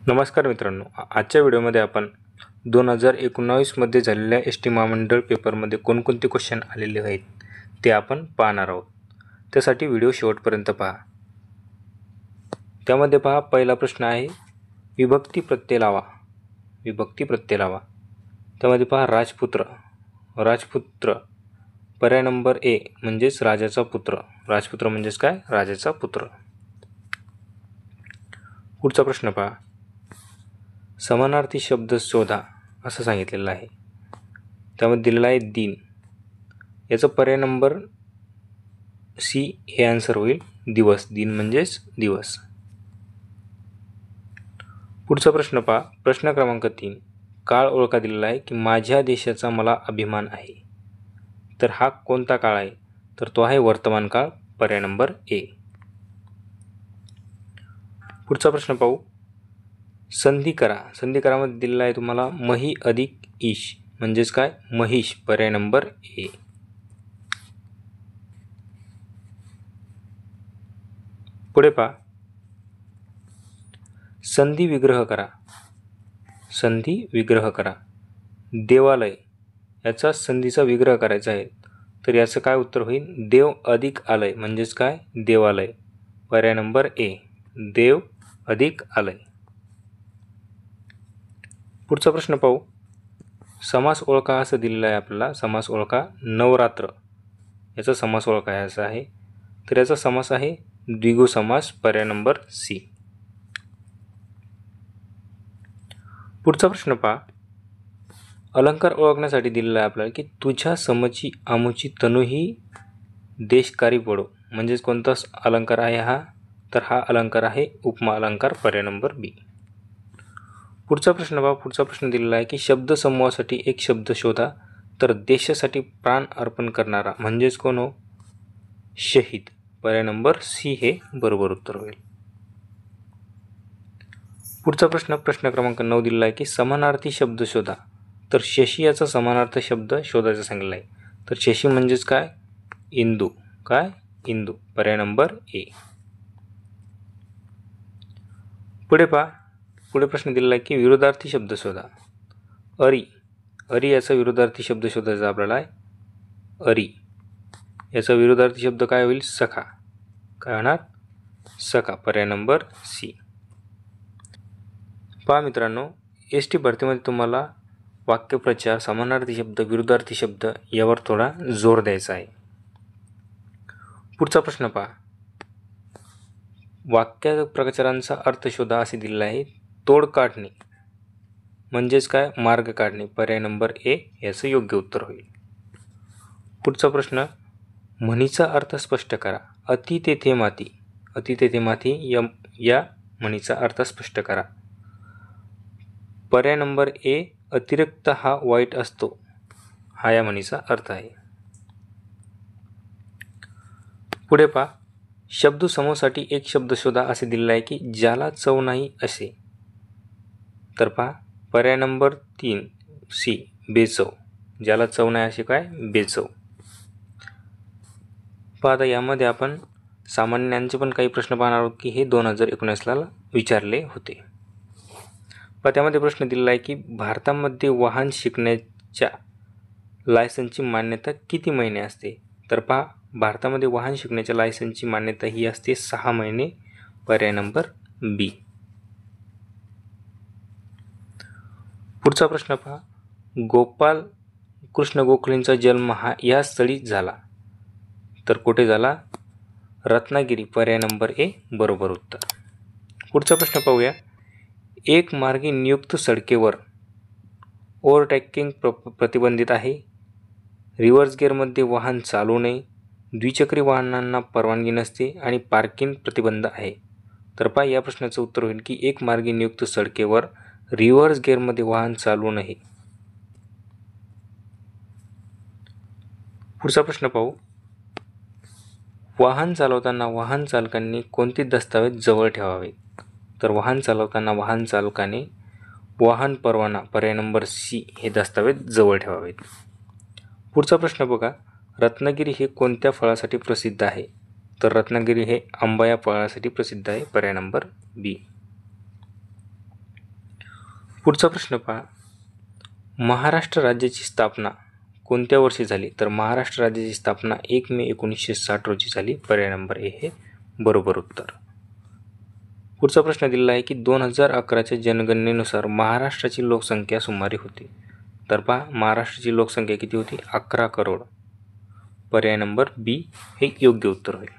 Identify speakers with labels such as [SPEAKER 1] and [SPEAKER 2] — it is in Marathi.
[SPEAKER 1] नमस्कार मित्रांनो, आजच्या व्हिडिओमध्ये आपण 2019 मध्ये झालेल्या एस.टी. महामंडळ पेपरमध्ये कोणकोणते क्वेश्चन आलेले आहेत ते आपण पाहणार आहोत. त्यासाठी व्हिडिओ शेवटपर्यंत पहा. त्यामध्ये पहा, पहिला प्रश्न आहे विभक्ती प्रत्यय लावा. विभक्ती प्रत्यय लावा. त्यामध्ये पहा राजपुत्र. राजपुत्र पर्याय नंबर ए म्हणजेच राजाचा पुत्र. राजपुत्र म्हणजेच काय? राजाचा पुत्र. पुढचा प्रश्न पहा, समानार्थी शब्द शोधा असं सांगितलेलं आहे. त्यामध्ये दिलेला आहे दिन. याचा पर्याय नंबर सी हे आन्सर होईल. दिवस. दिन म्हणजेच दिवस. पुढचा प्रश्न पहा, प्रश्न क्रमांक 3. काळ ओळखा दिलेला आहे की माझ्या देशाचा मला अभिमान आहे. तर हा कोणता काळ आहे? तर तो आहे वर्तमान काळ. पर्याय नंबर ए. पुढचा प्रश्न पाहू, संधी करा. संधी करामध्ये दिलेला आहे तुम्हाला मही अधिक ईश म्हणजेच काय? महिष. पर्याय नंबर ए. पुढे पहा, संधी विग्रह करा. संधी विग्रह करा. देवालय याचा संधीचा विग्रह करायचा आहे. तर याचं काय उत्तर होईल? देव अधिक आलय म्हणजेच काय? देवालय. पर्याय नंबर ए. देव अधिक आलय. पुढचा प्रश्न पाहू, समास ओळखा असं दिलेलं आहे आपल्याला. समास ओळखा. नवरात्र याचा समास ओळखा असा आहे. तर याचा समास आहे द्विगु समास. पर्याय नंबर सी. पुढचा प्रश्न पहा, अलंकार ओळखण्यासाठी दिलेला आहे आपल्याला की तुझ्या समची आमुची तनु ही देशकारी पडो म्हणजेच कोणता अलंकार आहे हा? तर हा अलंकार आहे उपमा अलंकार. पर्याय नंबर बी. पुढचा प्रश्न पहा. पुढचा प्रश्न दिलेला आहे की शब्द समूहासाठी एक शब्द शोधा. तर देशासाठी प्राण अर्पण करणारा म्हणजेच कोण हो? शहीद. पर्याय नंबर सी हे बरोबर उत्तर होईल. पुढचा प्रश्न, प्रश्न क्रमांक 9 दिलेला आहे की समानार्थी शब्द शोधा. तर शशी याचा समानार्थ शब्द शोधायचा सांगितला आहे. तर शशी म्हणजेच काय? इंदू. काय? इंदू. पर्याय नंबर ए. पुढे पहा, पुढे प्रश्न दिलेला आहे की विरोधार्थी शब्द शोधा. अरी. अरी याचा विरोधार्थी शब्द शोधायचा आपल्याला आहे. अरी याचा विरोधार्थी शब्द काय होईल? सखा. काय होणार? सखा. पर्याय नंबर सी. पहा मित्रांनो, एस टी भरतीमध्ये तुम्हाला वाक्यप्रचार, समानार्थी शब्द, विरोधार्थी शब्द यावर थोडा जोर द्यायचा आहे. पुढचा प्रश्न पहा, वाक्य प्रचारांचा अर्थ शोधा असे दिलेला आहे. तोड काढणे म्हणजेच काय? मार्ग काढणे. पर्याय नंबर ए याचं योग्य उत्तर होईल. पुढचा प्रश्न, म्हणीचा अर्थ स्पष्ट करा. अति तेथे माती. अति तेथे माती या म्हणीचा अर्थ स्पष्ट करा. पर्याय नंबर ए. अतिरिक्त हा वाईट असतो हा या म्हणीचा अर्थ आहे. पुढे पहा, शब्द समूहासाठी एक शब्द शोधा असे दिलेला आहे की ज्याला चव नाही असे. तर पहा, पर्याय नंबर 3 सी बेचव. ज्याला चव नाही असे काय? बेचव. पहा, आता यामध्ये आपण सामान्यांचे पण काही प्रश्न पाहणार आहोत की हे 2019ला विचारले होते. पहा, त्यामध्ये प्रश्न दिलेला आहे की भारतामध्ये वाहन शिकण्याच्या लायसन्सची मान्यता किती महिने असते? तर पहा, भारतामध्ये वाहन शिकण्याच्या लायसन्सची मान्यता ही असते 6 महिने. पर्याय नंबर बी. पुढचा प्रश्न पहा, गोपाल कृष्ण गोखलेंचा जन्म हा या स्थळी झाला. तर कुठे झाला? रत्नागिरी. पर्याय नंबर ए बरोबर उत्तर. पुढचा प्रश्न पाहूया, एक मार्गी नियुक्त सडकेवर ओव्हरटेकिंग प्रतिबंधित आहे. रिव्हर्स गिअरमध्ये वाहन चालू नये. द्विचक्री वाहनांना परवानगी नसते आणि पार्किंग प्रतिबंध आहे. तर पहा, या प्रश्नाचं उत्तर होईल की एक मार्गी नियुक्त सडकेवर रिव्हर्स गिअरमध्ये वाहन चालू नये. पुढचा प्रश्न पाहू, वाहन चालवताना वाहन चालकांनी कोणते दस्तावेज जवळ ठेवावे? तर वाहन चालवताना वाहन चालकाने वाहन परवाना. पर्याय नंबर सी हे दस्तावेज जवळ ठेवावेत. पुढचा प्रश्न बघा, रत्नागिरी हे कोणत्या फळासाठी प्रसिद्ध आहे? तर रत्नागिरी हे आंबा या फळासाठी प्रसिद्ध आहे. पर्याय नंबर बी. पुढचा प्रश्न पहा, महाराष्ट्र राज्याची स्थापना कोणत्या वर्षी झाली? तर महाराष्ट्र राज्याची स्थापना 1 मे 1960 रोजी झाली. पर्याय नंबर ए हे बरोबर उत्तर. पुढचा प्रश्न दिलेला आहे की 2011च्या जनगणनेनुसार महाराष्ट्राची लोकसंख्या सुमारे होती. तर पहा, महाराष्ट्राची लोकसंख्या किती होती? 11 करोड. पर्याय नंबर बी हे योग्य उत्तर होईल.